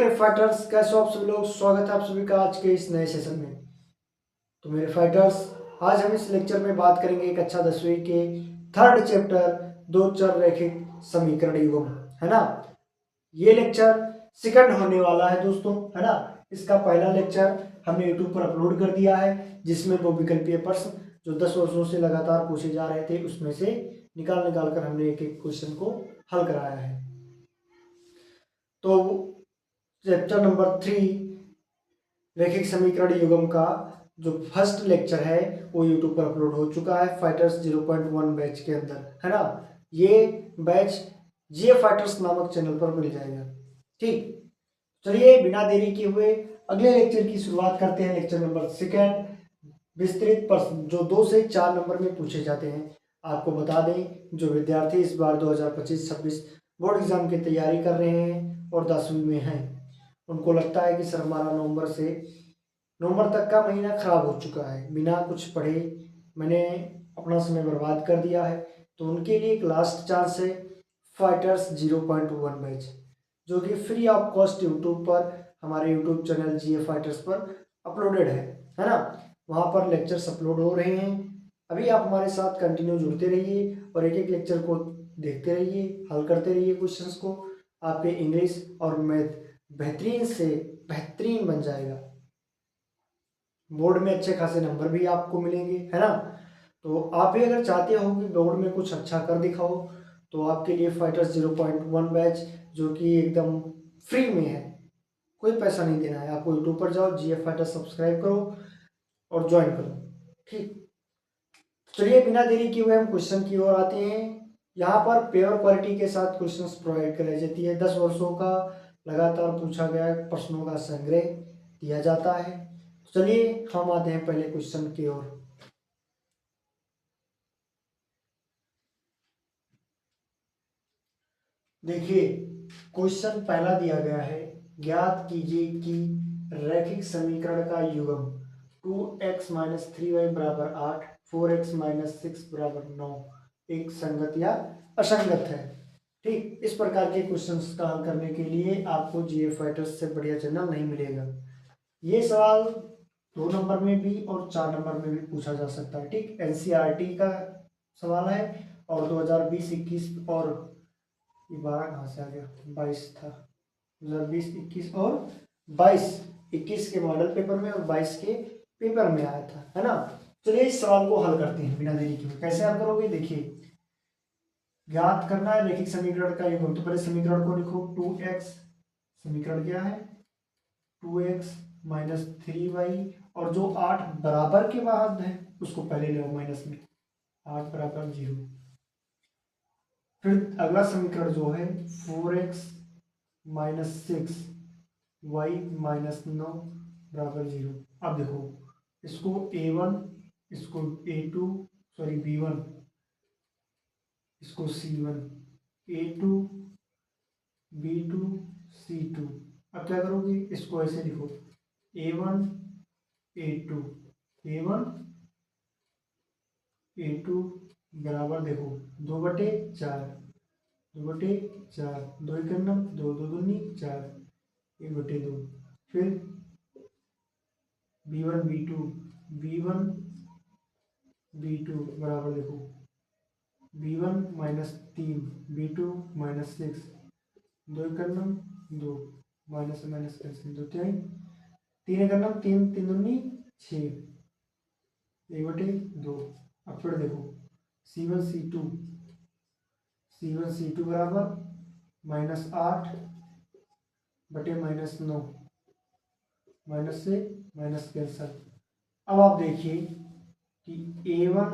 मेरे फाइटर्स, कैसे हो आप सभी लोग। स्वागत है आप सभी का आज के इस नए सेशन में। तो मेरे फाइटर्स, आज हम इस लेक्चर में बात करेंगे एक अच्छा 10वीं के थर्ड चैप्टर दो चर रैखिक समीकरण युग्म, है ना। ये लेक्चर सेकंड होने वाला है दोस्तों, है ना। इसका पहला लेक्चर हमने यूट्यूब पर अपलोड कर दिया है, जिसमें वो विकल्पीय प्रश्न जो 10 वर्षों से लगातार पूछे जा रहे थे उसमें से निकाल कर हमने एक एक क्वेश्चन को हल कराया है। तो चैप्टर नंबर 3 रैखिक समीकरण युग्म का जो फर्स्ट लेक्चर है वो यूट्यूब पर अपलोड हो चुका है फाइटर्स 0.1 बैच के अंदर, है ना। ये बैच जीए फाइटर्स नामक चैनल पर मिल जाएगा। ठीक, चलिए बिना देरी किए हुए अगले लेक्चर की शुरुआत करते हैं। लेक्चर नंबर सेकंड, विस्तृत प्रश्न जो 2 से 4 नंबर में पूछे जाते हैं। आपको बता दें, जो विद्यार्थी इस बार 2025-26 बोर्ड एग्जाम की तैयारी कर रहे हैं और 10वीं में हैं, उनको लगता है कि सर हमारा नवंबर तक का महीना खराब हो चुका है, बिना कुछ पढ़े मैंने अपना समय बर्बाद कर दिया है। तो उनके लिए एक लास्ट चांस है फाइटर्स 0.1 बैच, जो कि फ्री ऑफ कॉस्ट यूट्यूब पर हमारे यूट्यूब चैनल जीए फाइटर्स पर अपलोडेड है ना। वहाँ पर लेक्चर्स अपलोड हो रहे हैं। अभी आप हमारे साथ कंटिन्यू जुड़ते रहिए और एक एक लेक्चर को देखते रहिए, हल करते रहिए क्वेश्चंस को। आपके इंग्लिश और मैथ बेहतरीन से बेहतरीन बन जाएगा, बोर्ड में अच्छे खासे नंबर भी आपको मिलेंगे, है ना। तो आप भी अगर चाहते हो कि बोर्ड में कुछ अच्छा कर दिखाओ, तो आपके लिए फाइटर्स 0.1 बैच, जो कि एकदम फ्री में है, कोई पैसा नहीं देना है आपको। यूट्यूब पर जाओ, जीएफ फाइटर सब्सक्राइब करो और ज्वाइन करो। ठीक, चलिए बिना देरी किए हुए हम क्वेश्चन की ओर आते हैं। यहाँ पर पेपर क्वालिटी के साथ क्वेश्चंस प्रोवाइड कराई जाती है। 10 वर्षों का लगातार पूछा गया प्रश्नों का संग्रह दिया जाता है। चलिए हम आते हैं पहले क्वेश्चन की ओर। देखिए, क्वेश्चन पहला दिया गया है, ज्ञात कीजिए कि रैखिक समीकरण का युग्म 2x - 3y बराबर 8, 4x - 6 बराबर 9 एक संगत या असंगत है। ठीक, इस प्रकार के क्वेश्चंस का हल करने के लिए आपको जीए फाइटर्स से बढ़िया चैनल नहीं मिलेगा। ये सवाल 2 नंबर में भी और 4 नंबर में भी पूछा जा सकता है। ठीक, एनसीईआरटी का सवाल है और 2020-21 और ये 12 कहाँ से आ गया, 22 था। 2020-21 और 22-21 के मॉडल पेपर में और 22 के पेपर में आया था, है ना। चलिए इस सवाल को हल करते हैं बिना देरी के। कैसे हल करोगे, देखिए, ज्ञात करना है रैखिक समीकरण का युग्म। तो पहले समीकरण को लिखो, 2x, समीकरण क्या है 2x - 3y, और जो 8 बराबर के बाद है उसको पहले ले माइनस में, 8 बराबर 0। फिर अगला समीकरण जो है 4x - 6 y - 9 बराबर 0। अब देखो, इसको a1, इसको a2, सॉरी b1, इसको c1, a2, b2, c2। अब क्या करोगे, इसको ऐसे लिखो, a1, a2, a1, a2 बराबर देखो 2/4, 2/4, 2 एक नम 2, 2 दूनी 4, 1/2। फिर b1 b2, b1 b2 बराबर देखो b1 - 3, b2 - 6, 2 एक नम 2, माइनस माइनस कैंसिल, 2 3, 3 एक नम 3, 3 दूनी 6, 1/2। अब फिर देखो c1 c2, c1 c2 बराबर -8 बटे -9, माइनस से माइनस कैंसल। अब आप देखिए कि a1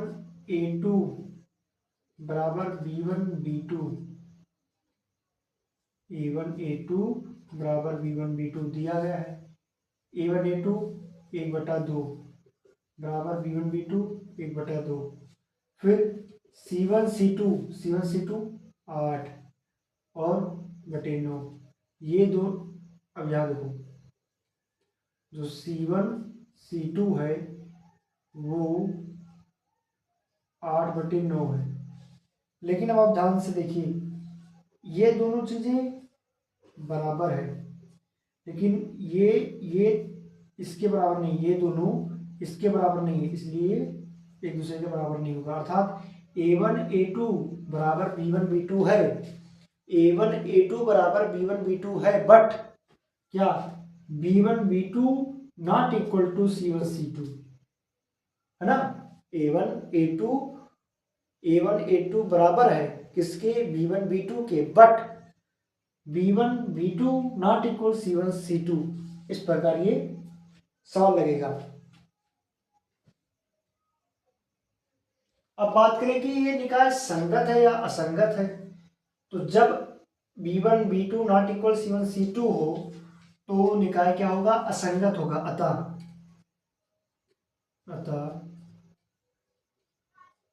a2 बराबर b1 b2, a1 a2 बराबर b1 b2 दिया गया है। a1 a2 1/2 बराबर b1 b2 1/2। फिर c1 c2 8 और बटे 9, ये दो। अब यहाँ देखो, जो c1 c2 है वो 8/9 है। लेकिन अब आप ध्यान से देखिए, ये दोनों चीजें बराबर है, लेकिन ये इसके बराबर नहीं, ये दोनों इसके बराबर नहीं है, इसलिए एक दूसरे के बराबर नहीं होगा। अर्थात A1 A2 बराबर B1 B2 है, A1 A2 बराबर B1 B2 है, बट क्या B1 B2 not equal to C1 C2, है ना। A1 A2 बराबर है किसके, B1 B2 के, but B1 B2 not equal C1 C2। इस प्रकार ये सवाल लगेगा। अब बात करें कि ये निकाय संगत है या असंगत है, तो जब B1 B2 not equal C1 C2 हो तो निकाय क्या होगा, असंगत होगा। अतः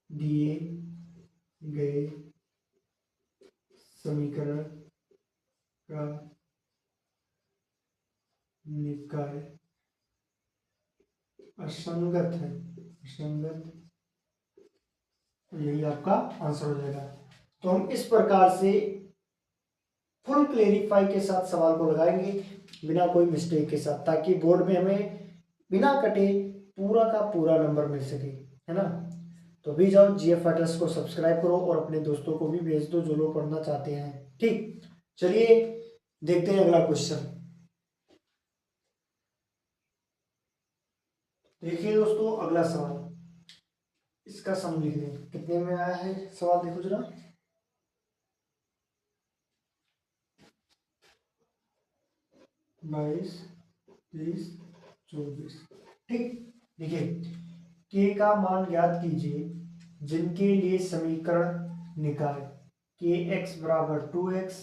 दिए गए समीकरण का निकाय असंगत है, असंगत, यही आपका आंसर हो जाएगा। तो हम इस प्रकार से फुल क्लेरिफाई के साथ सवाल को लगाएंगे, बिना कोई मिस्टेक के साथ, ताकि बोर्ड में हमें बिना कटे पूरा का पूरा नंबर मिल सके, है ना। तो भी जाओ जीएफ फाइटर्स को सब्सक्राइब करो और अपने दोस्तों को भी भेज दो जो लोग पढ़ना चाहते हैं। ठीक, चलिए देखते हैं अगला क्वेश्चन। देखिए दोस्तों, अगला सवाल, इसका सम लिख दें। कितने में आया है सवाल, देखो जरा। 22, 30, 24। ठीक, देखिए, के का मान ज्ञात कीजिए जिनके लिए समीकरण निकाय के एक्स बराबर 2x,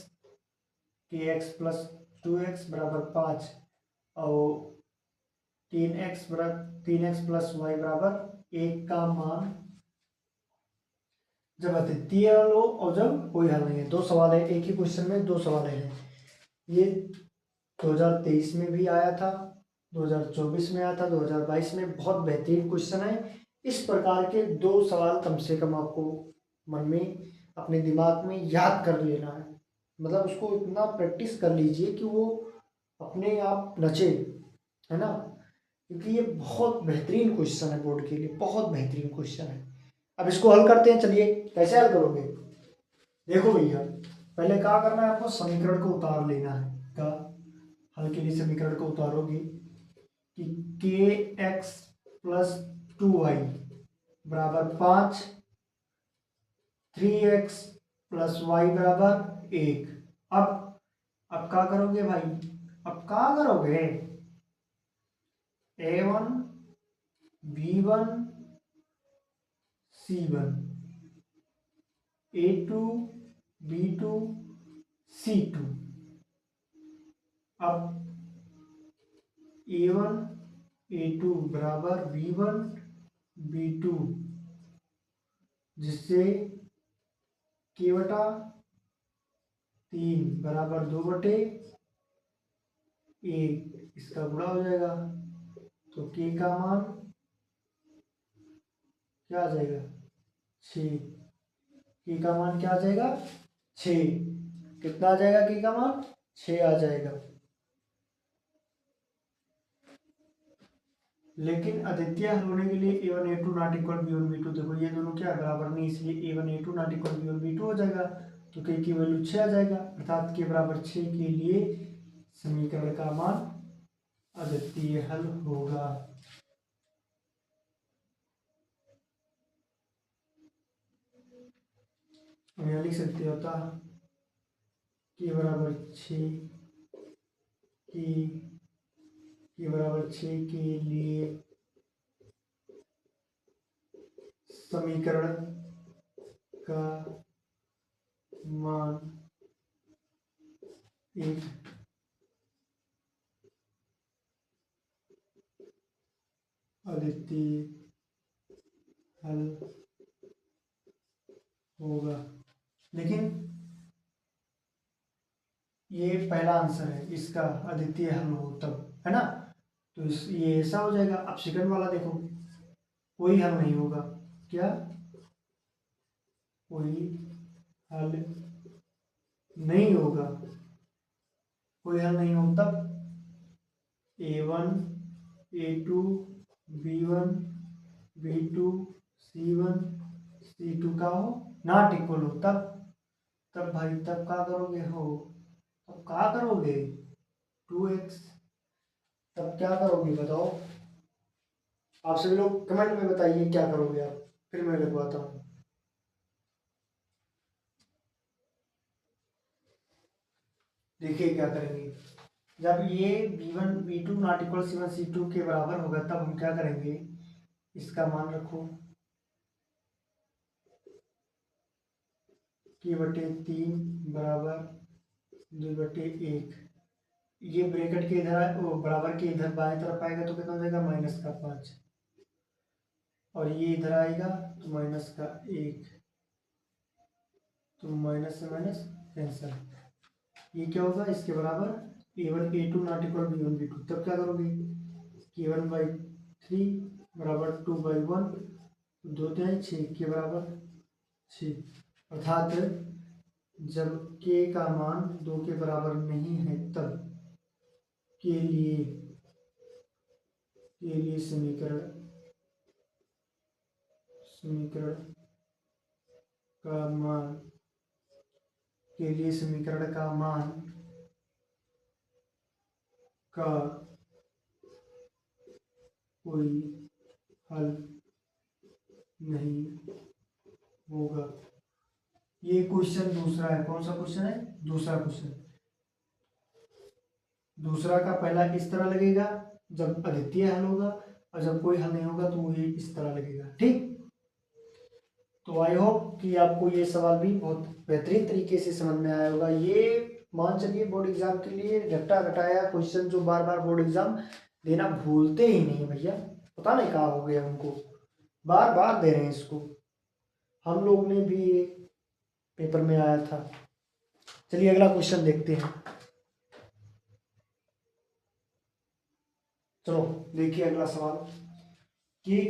के एक्स प्लस 2x बराबर 5 और 3x प्लस वाई बराबर 1 का मान जब अद्वितीय हल हो और जब कोई हल नहीं है। दो सवाल है, एक ही क्वेश्चन में दो सवाल हैं। ये 2023 में भी आया था, 2024 में आया था, 2022 में। बहुत बेहतरीन क्वेश्चन है। इस प्रकार के दो सवाल कम से कम आपको मन में, अपने दिमाग में याद कर लेना है। मतलब उसको इतना प्रैक्टिस कर लीजिए कि वो अपने आप नचे, है ना। क्योंकि ये बहुत बेहतरीन क्वेश्चन है, बोर्ड के लिए बहुत बेहतरीन क्वेश्चन है। अब इसको हल करते हैं, चलिए। कैसे हल करोगे, देखो भैया, पहले क्या करना है आपको, समीकरण को उतार लेना है। का हल के लिए समीकरण को उतारोगे कि के एक्स प्लस 2y बराबर 5, 3x प्लस वाई बराबर 1। अब क्या करोगे भाई, अब क्या करोगे, A1 B1 C1, A2 B2 C2। अब A1 A2 बराबर B1 B2, जिससे k बटा 3 बराबर 2/1, इसका गुणा हो जाएगा। तो k का मान क्या आ जाएगा, 6। k का मान क्या आ जाएगा, 6। कितना आ जाएगा k का मान, 6 आ जाएगा। लेकिन अद्वितीय हल होने के लिए A1 A2 not equal B1 B2, देखो ये दोनों क्या बराबर नहीं, इसलिए A1 A2 not equal B1 B2 हो जाएगा। तो k की वैल्यू 6 आ जाएगा, अर्थात k बराबर 6 के लिए समीकरण का मान अद्वितीय हल होगा। हम लिख सकते होता k बराबर 6 के बराबर 6 के लिए समीकरण का मान एक अद्वितीय हल होगा। लेकिन ये पहला आंसर है, इसका अद्वितीय हल हो तब, है ना। तो ये ऐसा हो जाएगा। अब सेकंड वाला देखो, कोई हल नहीं होगा, क्या, कोई हल नहीं होगा, कोई हल नहीं हो तब A1 A2 B1 B2 C1 C2 का हो नॉट इक्वल हो, तब तब भाई तब क्या करोगे हो, तब क्या करोगे 2x, तब क्या करोगे बताओ। आप सभी लोग कमेंट में बताइए क्या करोगे आप, फिर मैं लिखवाता हूँ। देखिए क्या करेंगे, जब ये B1 B2 not equal C1 C2 के बराबर होगा तब हम क्या करेंगे, इसका मान रखो k/3 बराबर 2/1। ये ब्रैकेट के इधर वो बराबर के इधर बाएं तरफ आएगा तो कितना हो जाएगा -5, और ये इधर आएगा तो -1, तो माइनस से माइनस कैंसल। ये क्या होगा इसके बराबर A1 A2 not equal B1 B2, तब क्या करोगे k1/3 बराबर 2/1, 2×6 के बराबर 6, अर्थात जब k का मान 2 के बराबर नहीं है तब के लिए समीकरण का मान के लिए समीकरण का मान का कोई हल नहीं होगा। ये क्वेश्चन दूसरा है, कौन सा क्वेश्चन है, दूसरा क्वेश्चन। दूसरा का पहला इस तरह लगेगा जब अद्वितीय हल होगा, और जब कोई हल नहीं होगा तो ये इस तरह लगेगा, ठीक। तो आई होप कि आपको ये सवाल भी बहुत बेहतरीन तरीके से समझ में आया होगा। ये मान चलिए बोर्ड एग्जाम के लिए रट्टा रटाया क्वेश्चन जो बार बार बोर्ड एग्जाम देना भूलते ही नहीं भैया, पता नहीं कहाँ हो गया उनको, बार बार दे रहे हैं इसको। हम लोग ने भी पेपर में आया था। चलिए अगला क्वेश्चन देखते हैं। चलो देखिए अगला सवाल, के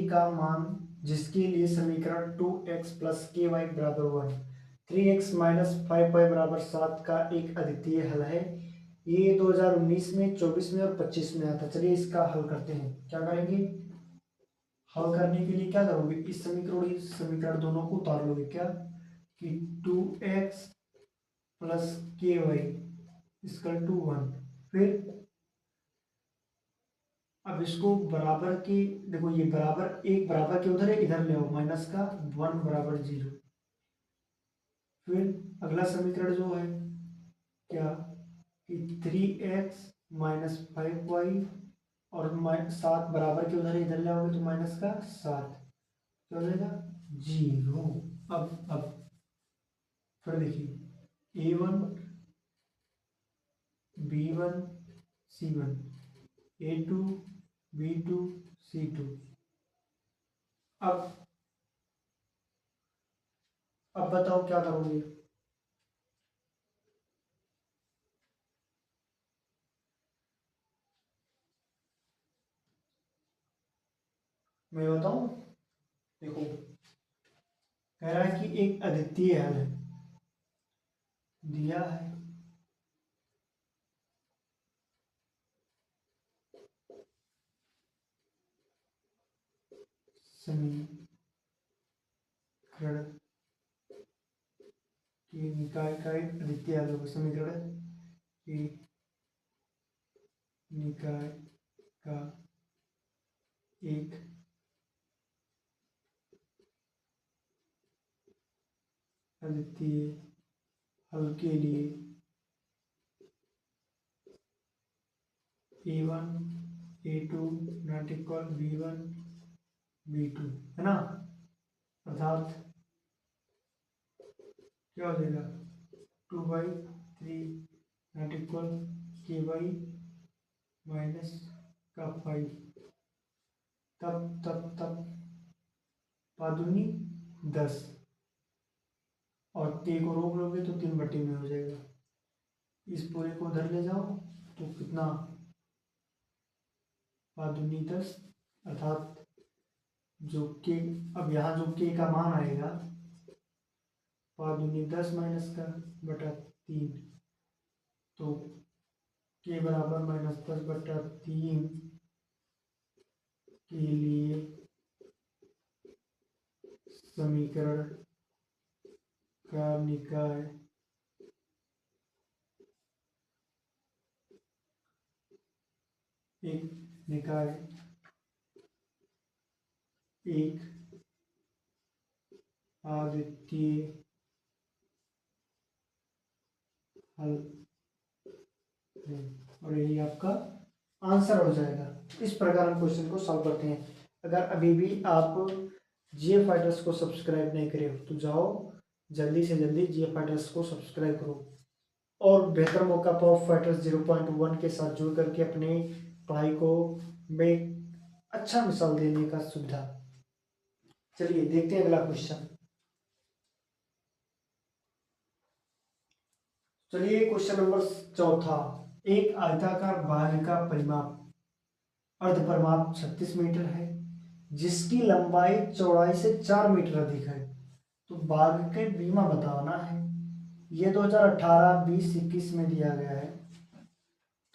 का मान जिसके लिए समीकरण 2x प्लस के वाई बराबर 1 3x माइनस 5y बराबर 7 का एक अद्वितीय हल है। ये 2019 में 24 में और 25 में आता। चलिए इसका हल करते हैं। क्या करेंगे, हल करने के लिए क्या करोगे, इस समीकरण दोनों को उतार लोगे क्या कि 2x प्लस के वाई इसकल टू 1। फिर अब इसको बराबर की, देखो ये बराबर एक बराबर के उधर है, इधर ले आओ माइनस का 1 बराबर 0। फिर अगला समीकरण जो है क्या कि 3x माइनस 5y और 7 बराबर के उधर है, इधर ले आओगे तो माइनस का 7, क्या हो जाएगा 0। अब फिर देखिए A1 B1 C1 A2 B2 C2। अब बताओ क्या करोगे, मैं बताऊं। देखो कह रहा है कि एक अद्वितीय हल है दिया है, समीकरण की निकाय का एक अद्वितीय हल होगा। समीकरण की निकाय का एक अद्वितीय हल के लिए A1 A2 not equal B1 B2 है ना, अर्थात क्या हो जाएगा 2/3 नॉट इक्वल k/- का 5। तब पादुनी 10 और के को रोक लोगे तो 3/में हो जाएगा। इस पूरे को उधर ले जाओ तो कितना पादुनी 10, अर्थात जो के, अब यहाँ जो के का मान आएगा पादुनी 10 माइनस का बटा 3, तो के बराबर -10/3 के लिए समीकरण का निकाय एक अद्वितीय हल है। और यही आपका आंसर हो जाएगा। इस प्रकार हम क्वेश्चन को सॉल्व करते हैं। अगर अभी भी आप जीए फाइटर्स को सब्सक्राइब नहीं करे हो तो जाओ जल्दी से जल्दी जीए फाइटर्स को सब्सक्राइब करो और बेहतर मौका पॉप फाइटर्स 0.1 के साथ जुड़ करके अपने पढ़ाई को में अच्छा मिसाल देने का सुविधा। चलिए देखते हैं अगला क्वेश्चन। चलिए क्वेश्चन नंबर 4, एक आयताकार बाग का परिमाप अर्धपरिमाप 36 मीटर है जिसकी लंबाई चौड़ाई से 4 मीटर अधिक है, तो बाग के बीमा बताना है। ये 2018, 20, 21 में दिया गया है।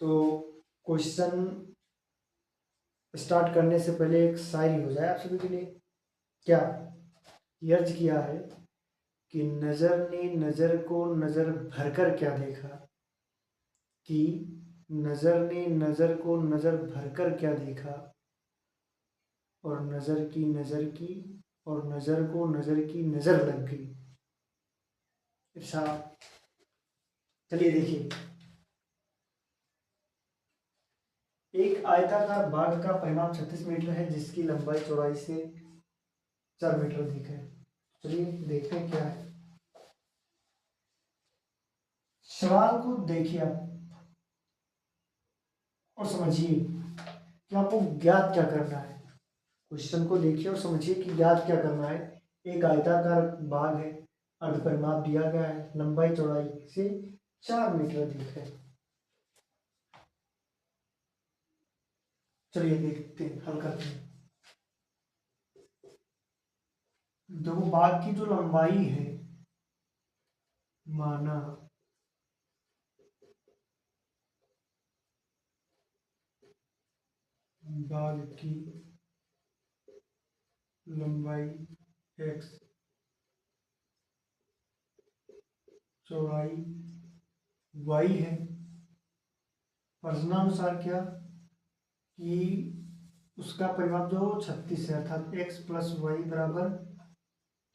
तो क्वेश्चन स्टार्ट करने से पहले एक शायरी हो जाए आप सभी के लिए। क्या अर्ज किया है कि नजर ने नजर को नजर भरकर क्या देखा, कि नजर ने नजर को नजर भरकर क्या देखा, और नजर की और नजर को नजर की नजर लग गई। इरशाद। चलिए देखिए, एक आयताकार बाग का परिमाप 36 मीटर है जिसकी लंबाई चौड़ाई से 4 मीटर अधिक है। चलिए देखते हैं क्या है। सवाल को देखिए आप और समझिए कि आपको ज्ञात क्या करना है। क्वेश्चन को देखिए और समझिए कि ज्ञात क्या करना है। एक आयताकार बाग है, अर्धपरिमाप दिया गया है, लंबाई चौड़ाई से 4 मीटर अधिक है। चलिए देखते हैं, हल करते हैं। देखो बाग की जो लंबाई है, माना बाग की लंबाई x, चौड़ाई y है। प्रश्नानुसार क्या कि उसका परिमाप जो 36 है, अर्थात x + y बराबर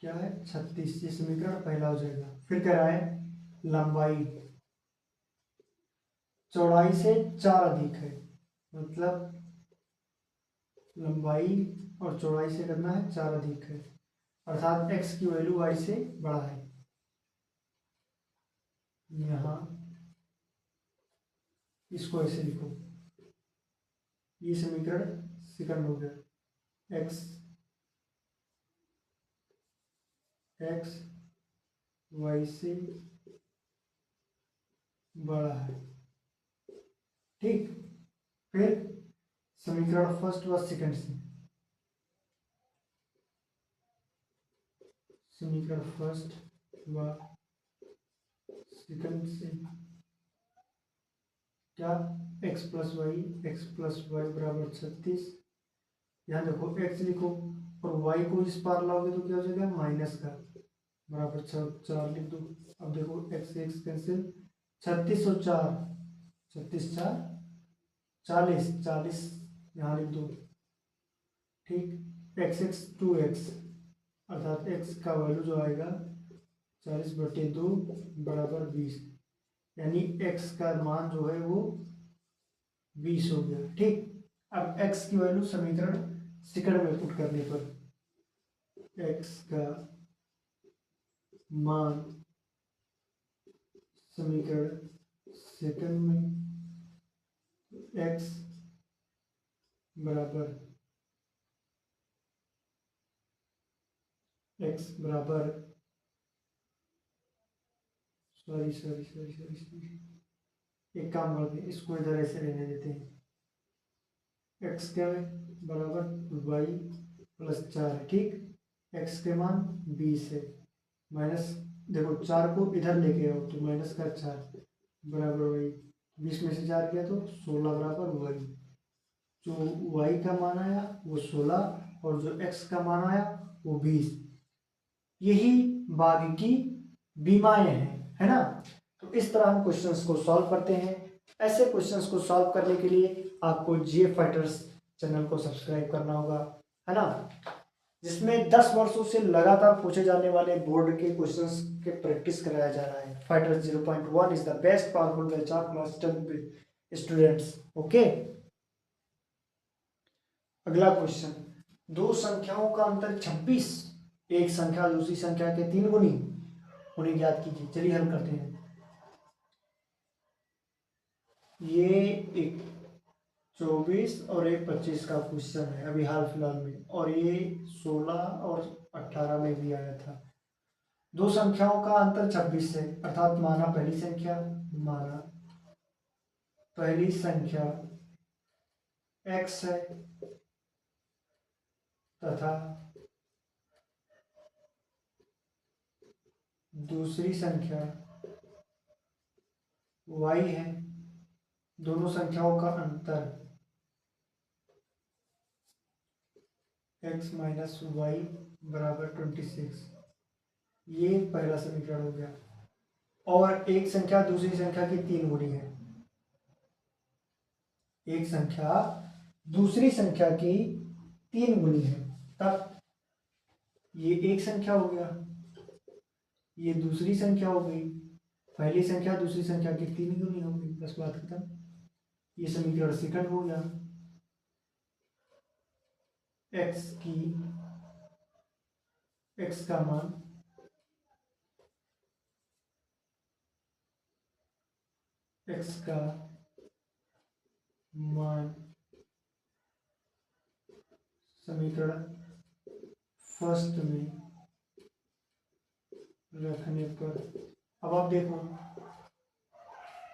क्या है 36। ये समीकरण पहला हो जाएगा। फिर कह रहा है लंबाई चौड़ाई से 4 अधिक है, मतलब लंबाई और चौड़ाई से करना है 4 अधिक है, अर्थात x की वैल्यू y से बड़ा है। यहाँ इसको ऐसे लिखो, ये समीकरण सेकंड हो गया। x y से बड़ा है, ठीक। फिर समीकरण फर्स्ट व सेकंड से, समीकरण फर्स्ट व सेकंड से क्या x + y बराबर 36। यहाँ देखो x लिखो और y को इस पार लाओगे तो क्या हो जाएगा माइनस का, बराबर 4 लिख दो। अब देखो x कैंसिल, 36 और 4, 36 4 40, 40 यहाँ लिख दो, ठीक। x 2x, अर्थात x का वैल्यू जो आएगा 40/2 बराबर 20, यानी x का मान जो है वो 20 हो गया, ठीक। अब x की वैल्यू समीकरण सेकंड में पुट करने पर x का मान समीकरण सेकंड में x बराबर सॉरी, एक काम करते हैं, इसको इधर ऐसे रहने देते हैं। x क्या है बराबर y + 4 है, ठीक। x के मान 20 है, माइनस देखो 4 को इधर लेके आओ तो -4 बराबर y, 20 में से 4 किया तो 16 बराबर वाई। जो वाई का मान आया वो 16 और जो एक्स का मान आया वो 20। यही बागी की बीमाएं हैं, है ना। तो इस तरह हम क्वेश्चंस को सॉल्व करते हैं। ऐसे क्वेश्चंस को सॉल्व करने के लिए आपको जीएफ फाइटर्स चैनल को सब्सक्राइब करना होगा, है ना, जिसमें 10 वर्षों से लगातार पूछे जाने वाले बोर्ड के क्वेश्चंस के प्रैक्टिस कराया जा रहा है। Fighters 0.1 is the best powerful batch of class 10 students. Okay, अगला क्वेश्चन, दो संख्याओं का अंतर 26, एक संख्या दूसरी संख्या के 3 गुनी, उन्हें ज्ञात कीजिए। चलिए हल करते हैं। ये एक 24 और एक 25 का क्वेश्चन है अभी हाल फिलहाल में, और ये 16 और 18 में भी आया था। दो संख्याओं का अंतर 26 है, अर्थात माना पहली संख्या x है तथा दूसरी संख्या y है। दोनों संख्याओं का अंतर x माइनस वाई बराबर 26। ये पहला समीकरण हो गया। और एक संख्या दूसरी संख्या की 3 गुनी है। एक संख्या दूसरी संख्या की 3 गुनी है, तब ये एक संख्या हो गया, ये दूसरी संख्या हो गई, पहली संख्या दूसरी संख्या की 3 गुनी हो गई, बस बात खत्म। ये समीकरण सेकंड हो गया। x का मान समीकरण फर्स्ट में रखने पर, अब आप देखो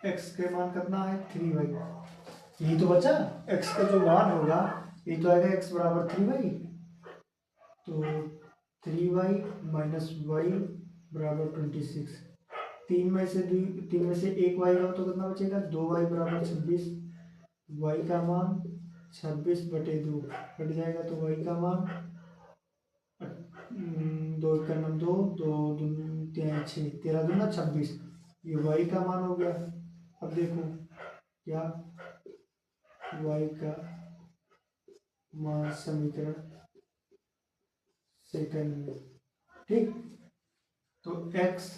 x के मान कितना है 3y, यही तो बचा। x का जो मान होगा ये तो आएगा x बराबर 3y, तो 3y माइनस वाई बराबर 26। 3 में से 1 y का तो कितना बचेगा 2y बराबर 26। y का मान 26/2 कट जाएगा, तो y का मान 2 का नाम 2 2 6 13 दूना 26, ये y का मान हो गया। अब देखो क्या y का मान समीकरण सेकंड में, ठीक। तो x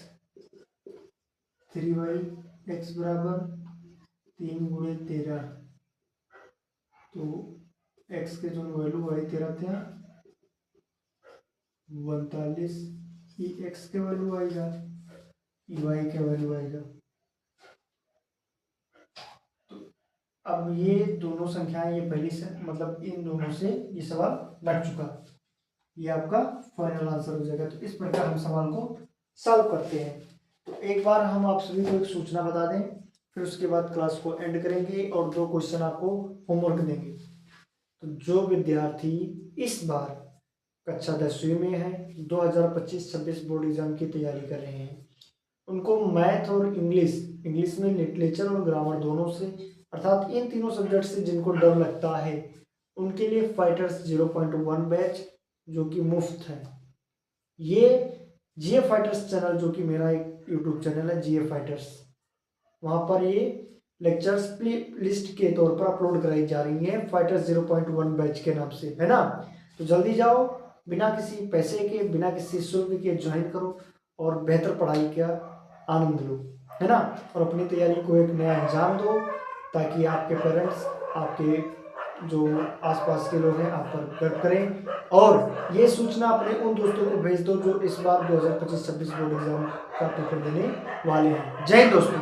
3y x बराबर 3 गुणे 13, तो x के जो वैल्यू y 13 थे 39, ई x के वैल्यू आएगा, ई y के वैल्यू आएगा। तो अब ये दोनों संख्याएं, ये पहली से मतलब इन दोनों से ये सवाल लग चुका, ये आपका फाइनल आंसर हो जाएगा। तो इस प्रकार हम सवाल को सॉल्व करते हैं। तो एक बार हम आप सभी को एक सूचना बता दें, फिर उसके बाद क्लास को एंड करेंगे और 2 क्वेश्चन आपको होमवर्क देंगे। तो जो विद्यार्थी इस बार कक्षा 10वीं में है, 2025-26 बोर्ड एग्जाम की तैयारी कर रहे हैं, उनको मैथ और इंग्लिश में लिटरेचर और ग्रामर दोनों से, अर्थात इन तीनों सब्जेक्ट से जिनको डर लगता है, उनके लिए फाइटर्स 0.1 बैच जो कि मुफ्त है। ये जीएफ फाइटर्स चैनल, जो कि मेरा एक यूट्यूब चैनल है जीएफ फाइटर्स, वहाँ पर ये लेक्चर्स प्ले लिस्ट के तौर पर अपलोड कराई जा रही हैं फाइटर्स 0.1 बैच के नाम से, है ना। तो जल्दी जाओ, बिना किसी पैसे के, बिना किसी शुल्क के ज्वाइन करो और बेहतर पढ़ाई का आनंद लो, है ना। और अपनी तैयारी को एक नया अंजाम दो, ताकि आपके पेरेंट्स, आपके जो आसपास के लोग हैं आप पर गर्व करें। और ये सूचना अपने उन दोस्तों को भेज दो जो इस बार 2025-26 बोर्ड एग्जाम का पेपर देने वाले हैं। जय हिंद दोस्तों।